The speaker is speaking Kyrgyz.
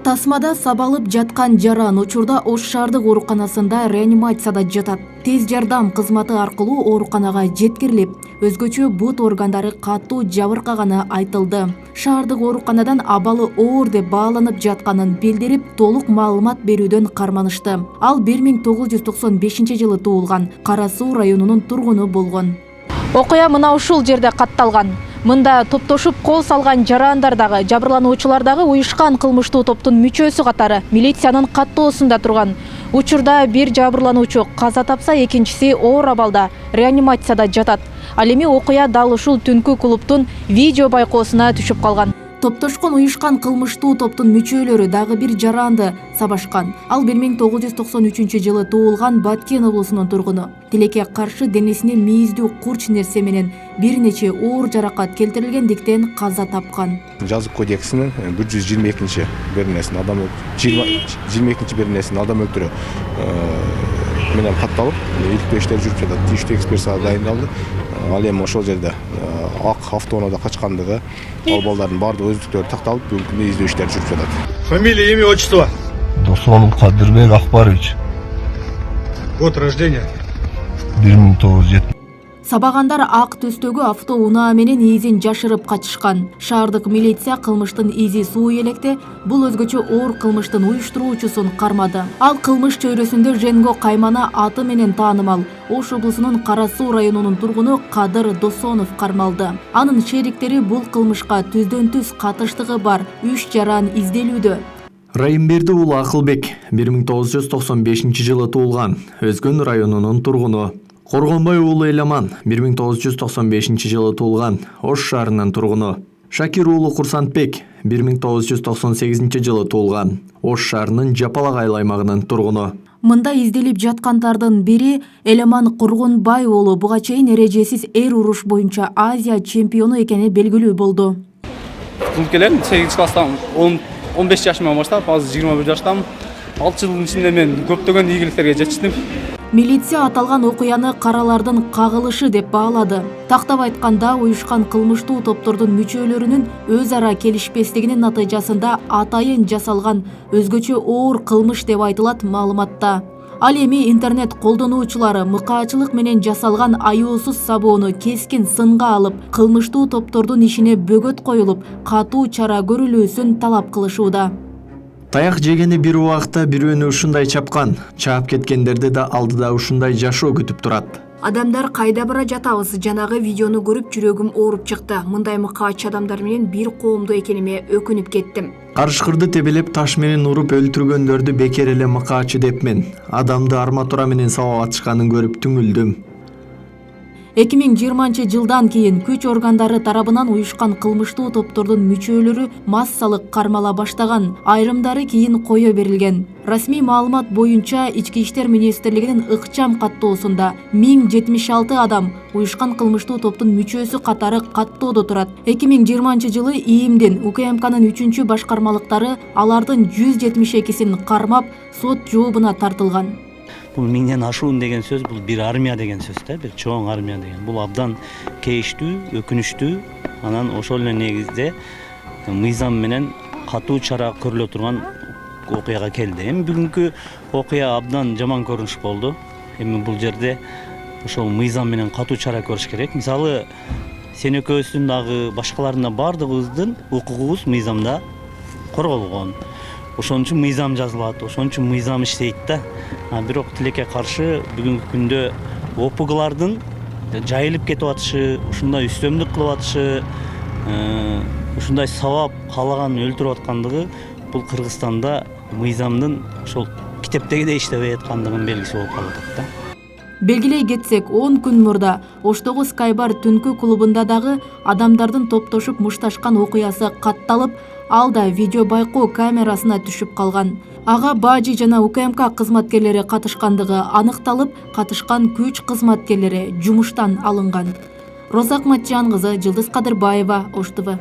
Тасмада сабалып жаткан жаран учурда Ош шаардык ооруканасында реанимацияда жатат. Тез жардам кызматы аркылуу ооруканага жеткирилип, өзгөчө бут органдары катуу жабыркаганы айтылды. Шаардык ооруканадан абалы оор деп бааланып жатканын билдирип, толук маалымат берүүдөн карманышты. Ал 1995-жылы туулган, Кара Суу районунун тургуну болгон. Окуя мына ушул жерде катталган. Мында топтошуп кол салган жарандар дагы, жабырлануучулар дагы уюшкан кылмыштуу топтун мүчөсү катары милициянын каттоосунда турган. Учурда бир жабырлануучу каза тапса, экинчиси оор абалда реанимацияда жатат. Ал эми окуя дал ушул түнкү клубтун видео байкоосуна түшүп калган. Топтошкон уюшкан кылмыштуу топтун мүчөлөрү дагы бир жаранды сабашкан. Ал 1993-жылы туулган Баткен облусунун тургуну. Тилекке каршы денесине мийиздүү курч нерсе менен бир нече оор жаракат келтирилгендиктен каза тапкан. Жазык кодексинин 122 беренесин адам 22 беренесин адам өлтүрүү менен катталып, иликтөө иштери жүрүп жатат. Тийиштүү экспертиза дайындалды. Ал эми ошол жерде ак автоунаада качкандыгы, ал балдардын баардык өздүктөрү такталып, бүгүнкү күндө издөө иштери жүрүп жатат. Фамилия, имя, отчество? Досонов Кадырбек Акбарович. Год рождения? 1970. Сабагандар ак төстөгү автоунаа менен изин жашырып качышкан. Шаардык милиция кылмыштын изи суу электе, бул өзгөчө оор кылмыштын уюштуруучусун кармады. Ал кылмыш чөйрөсүндө Женго Каймана аты менен таанымал Ош облусунун Кара Суу районунун тургуну Кадыр Досонов кармалды. Анын шериктери бул кылмышка түздөн-түз катыштыгы бар 3 жаран изделүүдө. Райымберди уулу Акылбек 1995-жылы туулган, Өзгөн районунун тургуну. Коргонбай уулу Эламан 1995-жылы туулган, Ош шаарынын тургуну. Шакир уулу Курсантбек 1998-жылы туулган, Ош шаарынын Жапалак аймагынын тургуну. Мында изделип жаткандардын бири Эламан Коргонбай уулу, буга чейин эрежесиз эр уруш боюнча Азия чемпиону экени белгилүү болду. Келем 8 класстан 15 жашыман баштап, азыр 21 жаштамын. 6 жылдын ичинде мен көптөгөн ийгиликтерге жетиштим. Милиция аталган окуяны каралардын кагылышы деп баалады. Тактап айтканда, уюшкан кылмыштуу топтордун мүчөлөрүнүн өз ара келишпестигинин натыйжасында атайын жасалган өзгөчө оор кылмыш деп айтылат маалыматта. Ал эми интернет колдонуучулары мыкаачылык менен жасалган аюусуз сабоону кескин сынга алып, кылмыштуу топтордун ишине бөгөт коюлуп, катуу чара көрүлүүсүн талап кылышууда. Таяк жегени бир убакта бирөөнү ушундай чапкан, чаап кеткендерди да алдыда ушундай жашоо күтүп турат. Адамдар кайда бара жатабыз, жанагы видеону көрүп жүрөгүм ооруп чыкты. Мындай мыкаач адамдар менен бир коомдо экениме өкүнүп кеттим. Карышкырды тебелеп таш менен уруп өлтүргөндөрдү бекер эле мыкаачы депмен. Адамды арматура менен сабап атышканын көрүп түңүлдүм. 2020-жылдан кийин күч органдары тарабынан уюшкан кылмыштуу топтордун мүчөлөрү массалык кармала баштаган, айрымдары кийин кое берилген. Расмий маалымат боюнча Ички иштер министрлигинин ыкчам каттоосунда 1076 адам уюшкан кылмыштуу топтун мүчөсү катары каттоодо турат. 2020-жылы ИИМдин УКМКнын 3-чү башкармалыктары алардын 172-син кармап, сот жообуна тартылган. Бул 1000ден ашуун деген сөз, бул бир армия деген сөз да, бир чоң армия деген. Бул абдан кейиштүү, өкүнүчтүү. Анан ошол эле негизде мыйзам менен катуу чара көрүлө турган окуяга келди. Эми бүгүнкү окуя абдан жаман көрүнүш болду. Эми бул жерде ошол мыйзам менен катуу чара көрүш керек. Мисалы, сен экөөбүздүн дагы башкалардын да бардыгыбыздын укугубуз мыйзамда корголгон. Ошон үчүн мыйзам жазылат, ошон үчүн мыйзам иштейт да. Бирок тилекке каршы бүгүнкү күндө ОПГлардын жайылып кетип атышы, ушундай үстөмдүк кылып атышы, ушундай сабап каалаган өлтүрүп аткандыгы бул Кыргызстанда мыйзамдын ошол китептегидей иштебей аткандыгынын белгиси болуп калып атат да. Белгилей кетсек, 10 күн мурда Оштогу Скайбар түнкү клубунда дагы адамдардын топтошуп мушташкан окуясы катталып, ал да видео байкоо камерасына түшүп калган. Ага бажы жана УКМК кызматкерлери катышкандыгы аныкталып, катышкан күч кызматкерлери жумуштан алынган. Роза Акматжан кызы, Жылдыз Кадырбаева, Ош ТВ.